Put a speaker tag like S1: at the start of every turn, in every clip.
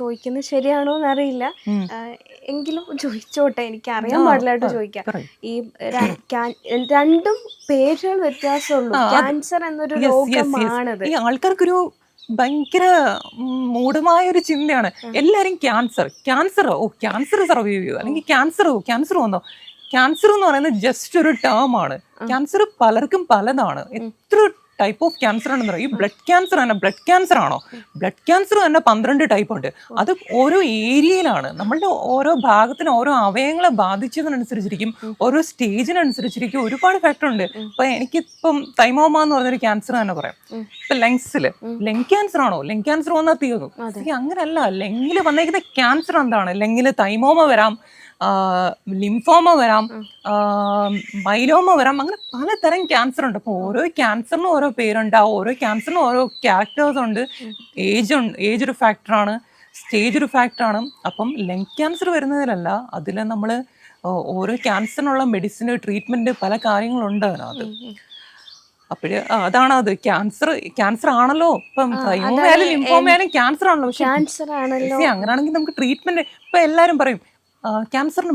S1: ചോദിക്കുന്നത് ശരിയാണോ എന്നറിയില്ല. എങ്കിലും ചോദിച്ചോട്ടെ, എനിക്ക് അറിയാൻ പാടില്ലായിട്ട് ചോദിക്കാം. ഈ രണ്ടും പേരുകൾ വ്യത്യാസമുള്ളൂ. ക്യാൻസർ എന്നൊരു രോഗമാണത്.
S2: ഈ ആൾക്കാർക്കൊരു ഭയങ്കര മൂഢമായ ഒരു ചിന്തയാണ്. എല്ലാരും ക്യാൻസർ സർവൈവ് ചെയ്തു, അല്ലെങ്കിൽ ക്യാൻസർ വന്നോ. ക്യാൻസർ എന്ന് പറയുന്നത് ജസ്റ്റ് ഒരു ടേം ആണ്. ക്യാൻസർ പലർക്കും പലതാണ്. എത്ര ടൈപ്പ് ഓഫ് ക്യാൻസർ ആണെന്ന് പറയും. ഈ ബ്ലഡ് ക്യാൻസർ ആണോ? ബ്ലഡ് ക്യാൻസർ തന്നെ 12 ടൈപ്പ് ഉണ്ട്. അത് ഓരോ ഏരിയയിലാണ്. നമ്മളുടെ ഓരോ ഭാഗത്തിന് ഓരോ അവയവങ്ങളെ ബാധിച്ചതിനനുസരിച്ചിരിക്കും, ഓരോ സ്റ്റേജിനനുസരിച്ചിരിക്കും. ഒരുപാട് ഫാക്ടർ ഉണ്ട്. ഇപ്പൊ എനിക്കിപ്പം തൈമോമ എന്ന് പറഞ്ഞൊരു ക്യാൻസർ തന്നെ പറയാം. ഇപ്പൊ ലങ്സില് ലങ് ക്യാൻസർ ആണോ? ലങ് ക്യാൻസർ വന്നാൽ തീർന്നു. അങ്ങനല്ല. ലങ്ങില് വന്നേക്കുന്ന ക്യാൻസർ എന്താണ്? ലങ്ങില് തൈമോമ വരാം, ലിംഫോമ വരാം, മൈലോമ വരാം. അങ്ങനെ പലതരം ക്യാൻസർ ഉണ്ട്. അപ്പോൾ ഓരോ ക്യാൻസറിനും ഓരോ പേരുണ്ട്. ആ ഓരോ ക്യാൻസറിനും ഓരോ ക്യാരക്ടേഴ്സ് ഉണ്ട്. ഏജ് ഒരു ഫാക്ടറാണ്, സ്റ്റേജ് ഒരു ഫാക്ടറാണ്. അപ്പം ലങ് ക്യാൻസർ വരുന്നതിലല്ല, അതിൽ നമ്മൾ ഓരോ ക്യാൻസറിനുള്ള മെഡിസിൻ, ട്രീറ്റ്മെന്റ്, പല കാര്യങ്ങളുണ്ട് അതിനകത്ത്. അപ്പോഴ് അതാണ് അത്. ക്യാൻസർ ആണല്ലോ. ഇപ്പം തൈമോമയാലും ലിംഫോമയാലും ക്യാൻസർ ആണല്ലോ. പക്ഷെ അങ്ങനെയാണെങ്കിൽ നമുക്ക് ട്രീറ്റ്മെന്റ്, ഇപ്പൊ എല്ലാരും പറയും ക്യാൻസറിന്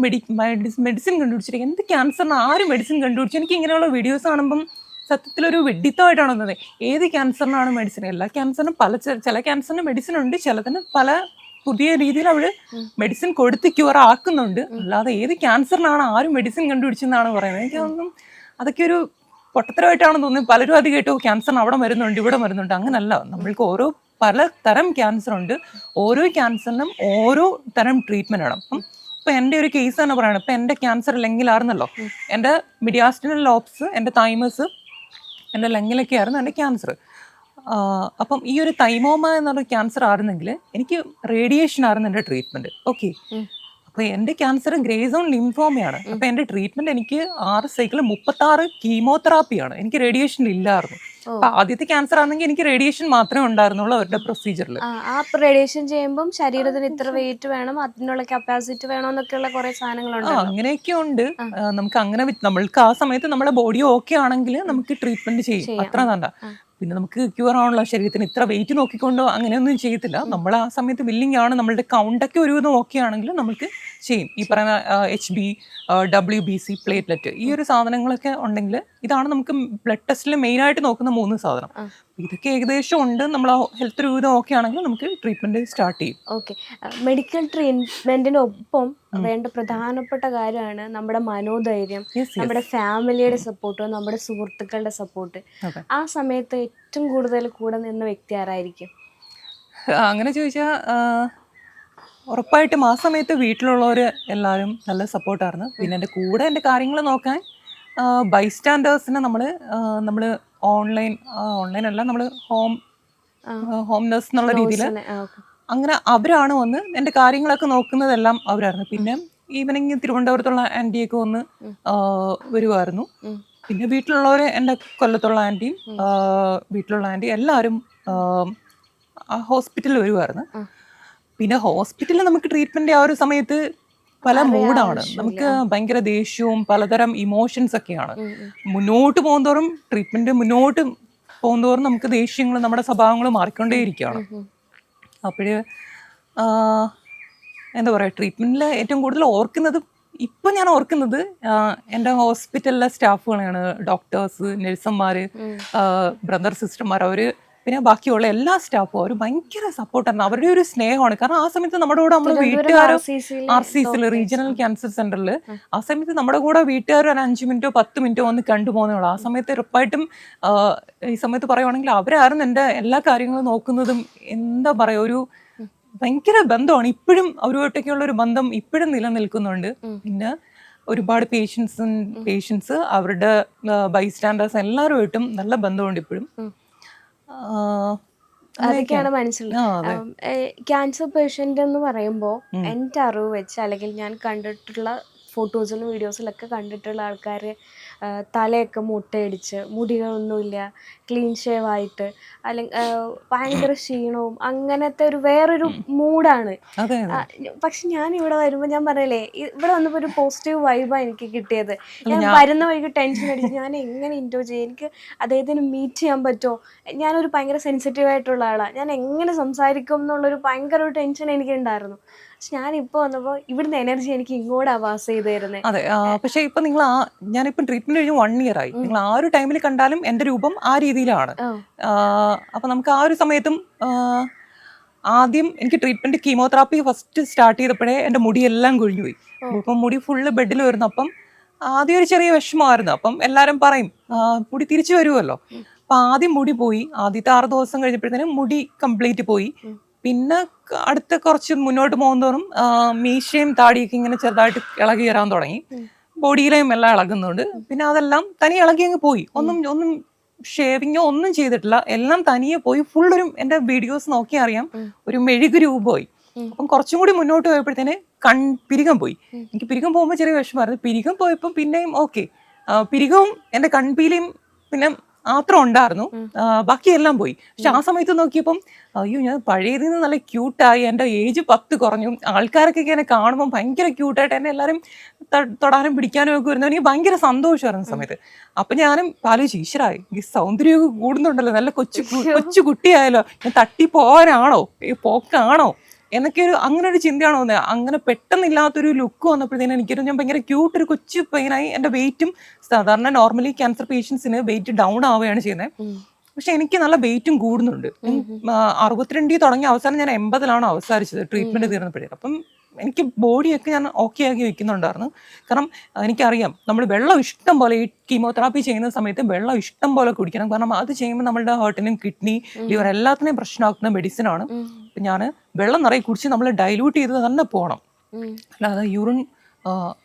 S2: മെഡിസിൻ കണ്ടുപിടിച്ചിരിക്കും. എന്ത് ക്യാൻസറിന് ആരും മെഡിസിൻ കണ്ടുപിടിച്ചു? എനിക്ക് ഇങ്ങനെയുള്ള വീഡിയോസ് കാണുമ്പം സത്യത്തിലൊരു വെഡിത്തമായിട്ടാണ് വന്നത്. ഏത് ക്യാൻസറിനാണ് മെഡിസിൻ? എല്ലാ ക്യാൻസറിനും ചില ക്യാൻസറിന് മെഡിസിൻ ഉണ്ട്, ചിലതിന് പല പുതിയ രീതിയിൽ അവള് മെഡിസിൻ കൊടുത്ത് ക്യൂർ ആക്കുന്നുണ്ട്. അല്ലാതെ ഏത് ക്യാൻസറിനാണ് ആരും മെഡിസിൻ കണ്ടുപിടിച്ചെന്നാണ് പറയുന്നത്. എനിക്ക് തോന്നുന്നു അതൊക്കെ ഒരു പൊട്ടത്തരമായിട്ടാണ് തോന്നുന്നത്. പലരും അത് കേട്ടോ ക്യാൻസറിന് അവിടെ മരുന്നുണ്ട്, ഇവിടെ മരുന്നുണ്ട്. അങ്ങനല്ല. നമ്മൾക്ക് ഓരോ പലതരം ക്യാൻസർ ഉണ്ട്. ഓരോ ക്യാൻസറിനും ഓരോ തരം ട്രീറ്റ്മെന്റ് ആണ്. അപ്പം ഇപ്പൊ എൻ്റെ ഒരു കേസ് തന്നെ പറയണം. ഇപ്പൊ എൻ്റെ ക്യാൻസർ ലങ്ങിലായിരുന്നല്ലോ. എൻ്റെ മിഡിയാസ്റ്റിനൽ ലോബ്സ്, എൻ്റെ തൈമസ്, എൻ്റെ ലങ്ങിലൊക്കെ ആയിരുന്നു എൻ്റെ ക്യാൻസർ. അപ്പം ഈ ഒരു തൈമോമ എന്നൊരു ക്യാൻസർ ആയിരുന്നെങ്കിൽ എനിക്ക് റേഡിയേഷൻ ആയിരുന്നു എൻ്റെ ട്രീറ്റ്മെന്റ്. ഓക്കെ. അപ്പൊ എൻ്റെ ക്യാൻസർ ഗ്രേ സോൺ ലിംഫോമയാണ്. അപ്പൊ എൻ്റെ ട്രീറ്റ്മെന്റ് എനിക്ക് 6 സൈക്കിൾ 36 കീമോതെറാപ്പിയാണ്. എനിക്ക് റേഡിയേഷൻ ഇല്ലായിരുന്നു. അപ്പൊ ആദ്യത്തെ ക്യാൻസർ ആണെങ്കിൽ എനിക്ക് റേഡിയേഷൻ മാത്രമേ ഉണ്ടായിരുന്നുള്ളൂ അവരുടെ പ്രൊസീജിയറിൽ.
S1: ആ റേഡിയേഷൻ ചെയ്യുമ്പോൾ ശരീരത്തിന് ഇത്ര വെയിറ്റ് വേണം, അതിനുള്ള കപ്പാസിറ്റി വേണം എന്നൊക്കെയുള്ള കുറെ സാധനങ്ങളുണ്ട്.
S2: അങ്ങനെയൊക്കെ ഉണ്ട്. നമുക്ക് അങ്ങനെ നമ്മൾക്ക് ആ സമയത്ത് നമ്മുടെ ബോഡി ഓക്കെ ആണെങ്കിൽ നമുക്ക് ട്രീറ്റ്മെന്റ് ചെയ്യും. അത്ര തന്നെ. പിന്നെ നമുക്ക് ക്യൂർ ആണല്ലോ. ശരീരത്തിന് ഇത്ര വെയിറ്റ് നോക്കിക്കൊണ്ടോ അങ്ങനെയൊന്നും ചെയ്യത്തില്ല. നമ്മൾ ആ സമയത്ത് വില്ലിംഗ് ആണ്. നമ്മളുടെ കൗണ്ടൊക്കെ ഒരുവിധം ഓക്കെ ആണെങ്കിൽ നമുക്ക് ചെയ്യും. ഈ പറയുന്ന HB, WBC, പ്ലേറ്റ്ലെറ്റ്, ഈ ഒരു സാധനങ്ങളൊക്കെ ഉണ്ടെങ്കിൽ ഇതാണ് നമുക്ക് ബ്ലഡ് ടെസ്റ്റിൽ മെയിനായിട്ട് നോക്കുന്ന 3 സാധനം. ഇതൊക്കെ ഏകദേശം ഉണ്ട്. നമ്മൾ ഹെൽത്ത് ഒരുവിധം ഓക്കെ ആണെങ്കിൽ നമുക്ക് ട്രീറ്റ്മെന്റ് സ്റ്റാർട്ട് ചെയ്യും.
S1: ഓക്കെ. മെഡിക്കൽ ട്രീറ്റ്മെന്റിനൊപ്പം വേണ്ട പ്രധാനപ്പെട്ട കാര്യമാണ് നമ്മുടെ മനോധൈര്യം, നമ്മുടെ ഫാമിലിയുടെ സപ്പോർട്ട്, നമ്മുടെ സുഹൃത്തുക്കളുടെ സപ്പോർട്ട്. ആ സമയത്ത് ഏറ്റവും കൂടുതൽ കൂടെ നിന്ന വ്യക്തി ആരായിരിക്കും?
S2: അങ്ങനെ ചോദിച്ചാൽ ഉറപ്പായിട്ടും ആ സമയത്ത് വീട്ടിലുള്ളവർ എല്ലാവരും നല്ല സപ്പോർട്ടായിരുന്നു. പിന്നെ എൻ്റെ കൂടെ എൻ്റെ കാര്യങ്ങൾ നോക്കാൻ ബൈസ്റ്റാൻഡേഴ്സിനെ നമ്മൾ ഓൺലൈൻ അല്ല, നമ്മൾ ഹോം നഴ്സ് എന്നുള്ള രീതിയിൽ അങ്ങനെ അവരാണ് വന്ന് എൻ്റെ കാര്യങ്ങളൊക്കെ നോക്കുന്നതെല്ലാം അവരായിരുന്നു. പിന്നെ ഈവനിങ് തിരുവനന്തപുരത്തുള്ള ആൻറ്റിയൊക്കെ വന്ന് വരുമായിരുന്നു. പിന്നെ വീട്ടിലുള്ളവർ, എൻ്റെ കൊല്ലത്തുള്ള ആൻറ്റിയും വീട്ടിലുള്ള ആൻറ്റി എല്ലാവരും ഹോസ്പിറ്റലിൽ വരുമായിരുന്നു. പിന്നെ ഹോസ്പിറ്റലിൽ നമുക്ക് ട്രീറ്റ്മെന്റ് ആ ഒരു സമയത്ത് പല മൂഡാണ്. നമുക്ക് ഭയങ്കര ദേഷ്യവും പലതരം ഇമോഷൻസ് ഒക്കെയാണ്. മുന്നോട്ട് പോകുന്തോറും ട്രീറ്റ്മെന്റ് മുന്നോട്ട് പോകുന്തോറും നമുക്ക് ദേഷ്യങ്ങൾ, നമ്മുടെ സ്വഭാവങ്ങൾ മാറിക്കൊണ്ടേയിരിക്കുകയാണ്. അപ്പോഴ് എന്താ പറയുക, ട്രീറ്റ്മെന്റിൽ ഏറ്റവും കൂടുതൽ ഇപ്പം ഞാൻ ഓർക്കുന്നത് എൻ്റെ ഹോസ്പിറ്റലിലെ സ്റ്റാഫുകളെയാണ്. ഡോക്ടേഴ്സ്, നഴ്സുമാർ, ബ്രദർ സിസ്റ്റർമാർ, അവർ പിന്നെ ബാക്കിയുള്ള എല്ലാ സ്റ്റാഫും അവർ ഭയങ്കര സപ്പോർട്ടായിരുന്നു. അവരുടെ ഒരു സ്നേഹമാണ്. കാരണം ആ സമയത്ത് നമ്മുടെ കൂടെ നമ്മൾ വീട്ടുകാരും RCCയിൽ റീജിയണൽ ക്യാൻസർ സെന്ററിൽ ആ സമയത്ത് നമ്മുടെ കൂടെ വീട്ടുകാർ ഒരു 5 മിനിറ്റോ 10 മിനിറ്റോ വന്ന് കണ്ടുപോകുന്നതാണ്. ആ സമയത്ത് ഉറപ്പായിട്ടും ഈ സമയത്ത് പറയുവാണെങ്കിൽ അവരായിരുന്നു എൻ്റെ എല്ലാ കാര്യങ്ങളും നോക്കുന്നതും. എന്താ പറയുക, ഒരു ഭയങ്കര ബന്ധമാണ്. ഇപ്പോഴും അവരുമായിട്ടൊക്കെയുള്ള ഒരു ബന്ധം ഇപ്പോഴും നിലനിൽക്കുന്നുണ്ട്. പിന്നെ ഒരുപാട് പേഷ്യൻസ് അവരുടെ ബൈസ്റ്റാൻഡേഴ്സ് എല്ലാവരുമായിട്ടും നല്ല ബന്ധമുണ്ട് ഇപ്പോഴും.
S1: അതൊക്കെയാണ് മനസ്സിലായത്. ക്യാൻസർ പേഷ്യൻ്റ് എന്ന് പറയുമ്പോൾ എൻ്റെ അറിവ് വെച്ച്, അല്ലെങ്കിൽ ഞാൻ കണ്ടിട്ടുള്ള ഫോട്ടോസിലും വീഡിയോസിലൊക്കെ കണ്ടിട്ടുള്ള ആൾക്കാർ തലയൊക്കെ മുട്ടയടിച്ച്, മുടികളൊന്നുമില്ല, ക്ലീൻ ഷേവ് ആയിട്ട്, അല്ലെങ്കിൽ ഭയങ്കര ക്ഷീണവും അങ്ങനത്തെ ഒരു വേറൊരു മൂഡാണ്. പക്ഷെ ഞാൻ ഇവിടെ വരുമ്പോൾ ഞാൻ പറയലേ, ഇവിടെ വന്നപ്പോൾ ഒരു പോസിറ്റീവ് വൈബാണ് എനിക്ക് കിട്ടിയത്. ഞാൻ വരുന്ന വഴിക്ക് ടെൻഷൻ അടിച്ച് ഞാൻ എങ്ങനെ ഇൻറ്റോ ചെയ്യും, എനിക്ക് അദ്ദേഹത്തിന് മീറ്റ് ചെയ്യാൻ പറ്റുമോ, ഞാനൊരു ഭയങ്കര സെൻസിറ്റീവ് ആയിട്ടുള്ള ആളാണ്, ഞാൻ എങ്ങനെ സംസാരിക്കും എന്നുള്ളൊരു ഭയങ്കര ഒരു ടെൻഷൻ എനിക്കുണ്ടായിരുന്നു. പക്ഷെ ഞാനിപ്പോൾ വന്നപ്പോൾ ഇവിടുന്ന് എനർജി എനിക്ക് ഇങ്ങോട്ടാണ് പാസ് ചെയ്ത് തരുന്നത്.
S2: അതെ, പക്ഷെ ഇപ്പൊ നിങ്ങൾ ഞാനിപ്പം ട്രീറ്റ്മെന്റ് കഴിഞ്ഞ് 1 year ആയി. നിങ്ങൾ ആ ഒരു ടൈമിൽ കണ്ടാലും എന്റെ രൂപം ആ രീതിയിലാണ്. അപ്പൊ നമുക്ക് ആ ഒരു സമയത്തും ആദ്യം എനിക്ക് ട്രീറ്റ്മെന്റ് കീമോതെറാപ്പി ഫസ്റ്റ് സ്റ്റാർട്ട് ചെയ്തപ്പോഴേ എന്റെ മുടിയെല്ലാം കൊഴിഞ്ഞുപോയി. അപ്പം മുടി ഫുള്ള് ബെഡിൽ വരുന്നു. അപ്പം ആദ്യം ഒരു ചെറിയ വിഷമമായിരുന്നു. അപ്പം എല്ലാരും പറയും മുടി തിരിച്ചു വരുമല്ലോ. അപ്പൊ ആദ്യം മുടി പോയി. ആദ്യത്തെ 6 ദിവസം കഴിഞ്ഞപ്പോഴത്തേനും മുടി കംപ്ലീറ്റ് പോയി. പിന്നെ അടുത്ത കുറച്ച് മുന്നോട്ട് പോകുന്നതോറും മീശയും താടിയൊക്കെ ഇങ്ങനെ ചെറുതായിട്ട് ഇളകി വരാൻ തുടങ്ങി. ബോഡിയിലെയും എല്ലാം ഇളകുന്നുണ്ട്. പിന്നെ അതെല്ലാം തനി ഇളകി അങ്ങ് പോയി. ഒന്നും ഷേവിങ്ങോ ഒന്നും ചെയ്തിട്ടില്ല. എല്ലാം തനിയെ പോയി. ഫുള്ളൊരു എൻ്റെ വീഡിയോസ് നോക്കി അറിയാം, ഒരു മെഴുകു രൂപമായി. അപ്പം കുറച്ചും കൂടി മുന്നോട്ട് പോയപ്പോഴത്തേന് പിരികം പോയി. എനിക്ക് പിരികം പോകുമ്പോൾ ചെറിയ വിഷമമായിരുന്നു. പിരികം പോയപ്പോൾ പിന്നെയും ഓക്കെ, പിരികവും എൻ്റെ കൺപീലിയും പിന്നെ മാത്രം ഉണ്ടായിരുന്നു, ബാക്കിയെല്ലാം പോയി. പക്ഷെ ആ സമയത്ത് നോക്കിയപ്പം അയ്യോ, ഞാൻ പഴയതിൽ നിന്ന് നല്ല ക്യൂട്ടായി, എൻ്റെ ഏജ് 10 കുറഞ്ഞു. ആൾക്കാരൊക്കെ എന്നെ കാണുമ്പോൾ ഭയങ്കര ക്യൂട്ടായിട്ട് എന്നെ എല്ലാവരും തൊടാനും പിടിക്കാനും ഒക്കെ വരുന്നത് എനിക്ക് ഭയങ്കര സന്തോഷമായിരുന്നു സമയത്ത്. അപ്പം ഞാനും ആലോചിച്ചു, ഈശ്വരായി ഈ സൗന്ദര്യമൊക്കെ കൂടുന്നുണ്ടല്ലോ, നല്ല കൊച്ചു കുട്ടിയായാലോ, ഞാൻ തട്ടി പോകാനാണോ, പോക്കാണോ എന്നൊക്കെ അങ്ങനെ ഒരു ചിന്തയാണോ വന്നത്. അങ്ങനെ പെട്ടെന്നില്ലാത്തൊരു ലുക്ക് വന്നപ്പോഴത്തേനും ഞാൻ ഭയങ്കര ക്യൂട്ട് ഒരു കൊച്ചു പയ്യനായി. എൻ്റെ വെയിറ്റും സാധാരണ നോർമലി ക്യാൻസർ പേഷ്യൻസിന് വെയിറ്റ് ഡൗൺ ആവുകയാണ് ചെയ്യുന്നത്. പക്ഷെ എനിക്ക് നല്ല വെയിറ്റും കൂടുന്നുണ്ട്. 62 തുടങ്ങിയ അവസാനം ഞാൻ 80 അവസാനിച്ചത് ട്രീറ്റ്മെന്റ് തീർന്നപ്പോഴേ. അപ്പം എനിക്ക് ബോഡിയൊക്കെ ഞാൻ ഓക്കെ ആക്കി വെക്കുന്നുണ്ടായിരുന്നു. കാരണം എനിക്കറിയാം നമ്മൾ വെള്ളം ഇഷ്ടം പോലെ, ഈ കീമോതെറാപ്പി ചെയ്യുന്ന സമയത്ത് വെള്ളം ഇഷ്ടം പോലെ കുടിക്കണം. കാരണം അത് ചെയ്യുമ്പോൾ നമ്മളുടെ ഹാർട്ടിനും കിഡ്നി, ലിവർ എല്ലാത്തിനെയും പ്രശ്നമാക്കുന്ന മെഡിസിനാണ്. അപ്പം ഞാൻ വെള്ളം നിറയെ കുടിച്ച് നമ്മൾ ഡൈല്യൂട്ട് ചെയ്ത് തന്നെ പോകണം. അല്ലാതെ യൂറിൻ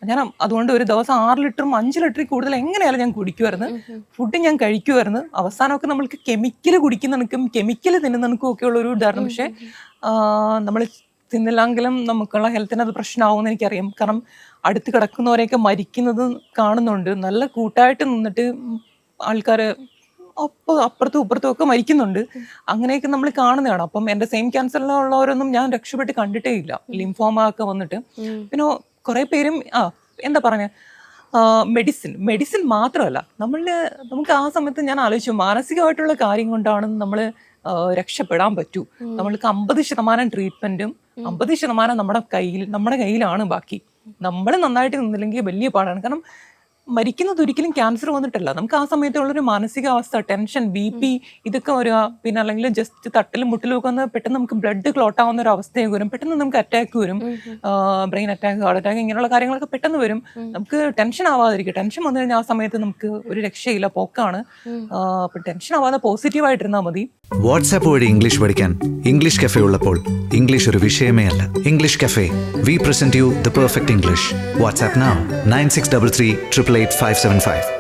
S2: ഞാൻ അതുകൊണ്ട് ഒരു ദിവസം 6 ലിറ്ററും 5 ലിറ്ററിൽ കൂടുതൽ എങ്ങനെയാലും ഞാൻ കുടിക്കുമായിരുന്നു. ഫുഡ് ഞാൻ കഴിക്കുമായിരുന്നു. അവസാനമൊക്കെ നമ്മൾക്ക് കെമിക്കൽ കുടിക്കുന്നതിനും കെമിക്കൽ തിന്നുന്നതിനും ഒക്കെ ഉള്ളൊരു ഇതായിരുന്നു. പക്ഷെ നമ്മൾ തിന്നില്ലെങ്കിലും നമുക്കുള്ള ഹെൽത്തിന് അത് പ്രശ്നമാവുമെന്ന് എനിക്കറിയാം. കാരണം അടുത്ത് കിടക്കുന്നവരെയൊക്കെ മരിക്കുന്നത് കാണുന്നുണ്ട്. നല്ല കൂട്ടായിട്ട് നിന്നിട്ട് ആൾക്കാർ അപ്പുറത്തും ഇപ്പുറത്തും ഒക്കെ മരിക്കുന്നുണ്ട്. അങ്ങനെയൊക്കെ നമ്മൾ കാണുന്നതാണ്. അപ്പം എൻ്റെ സെയിം ക്യാൻസറിലുള്ളവരൊന്നും ഞാൻ രക്ഷപ്പെട്ട് കണ്ടിട്ടേ ഇല്ല, ലിംഫോമ ഒക്കെ വന്നിട്ട്. പിന്നെ കുറെ പേരും എന്താ പറഞ്ഞ മെഡിസിൻ മാത്രമല്ല, നമുക്ക് ആ സമയത്ത് ഞാൻ ആലോചിച്ചു, മാനസികമായിട്ടുള്ള കാര്യം കൊണ്ടാണ് നമ്മൾ രക്ഷപ്പെടാൻ പറ്റൂ. നമ്മൾക്ക് 50% ട്രീറ്റ്മെന്റും 50% നമ്മുടെ കയ്യിലാണ്. ബാക്കി നമ്മൾ നന്നായിട്ട് നിന്നില്ലെങ്കിൽ വലിയ പാടാണ്. കാരണം മരിക്കുന്നത് ഒരിക്കലും ക്യാൻസർ വന്നിട്ടല്ല, നമുക്ക് ആ സമയത്തുള്ളൊരു മാനസികാവസ്ഥ, ടെൻഷൻ, BP ഇതൊക്കെ വരിക. പിന്നെ അല്ലെങ്കിൽ ജസ്റ്റ് തട്ടലും മുട്ടലും ഒക്കെ വന്ന് പെട്ടെന്ന് നമുക്ക് ബ്ലഡ് ക്ലോട്ട് ആവുന്ന ഒരു അവസ്ഥയൊക്കെ വരും. പെട്ടെന്ന് നമുക്ക് അറ്റാക്ക് വരും, ബ്രെയിൻ അറ്റാക്ക്, ഹാർട്ട് അറ്റാക്ക്, ഇങ്ങനെയുള്ള കാര്യങ്ങളൊക്കെ പെട്ടെന്ന് വരും. നമുക്ക് ടെൻഷൻ ആവാതിരിക്കും. ടെൻഷൻ വന്നു കഴിഞ്ഞാൽ ആ സമയത്ത് നമുക്ക് ഒരു രക്ഷയില്ല, പോക്കാണ്. അപ്പം ടെൻഷൻ ആവാതെ പോസിറ്റീവായിട്ടിരുന്നാൽ മതി.
S3: വാട്സാപ്പ് വഴി ഇംഗ്ലീഷ് പഠിക്കാൻ ഇംഗ്ലീഷ് കഫേ ഉള്ളപ്പോൾ ഇംഗ്ലീഷ് ഒരു വിഷയമേ അല്ല. English cafe, we present you the perfect English. WhatsApp now 9633 888 575.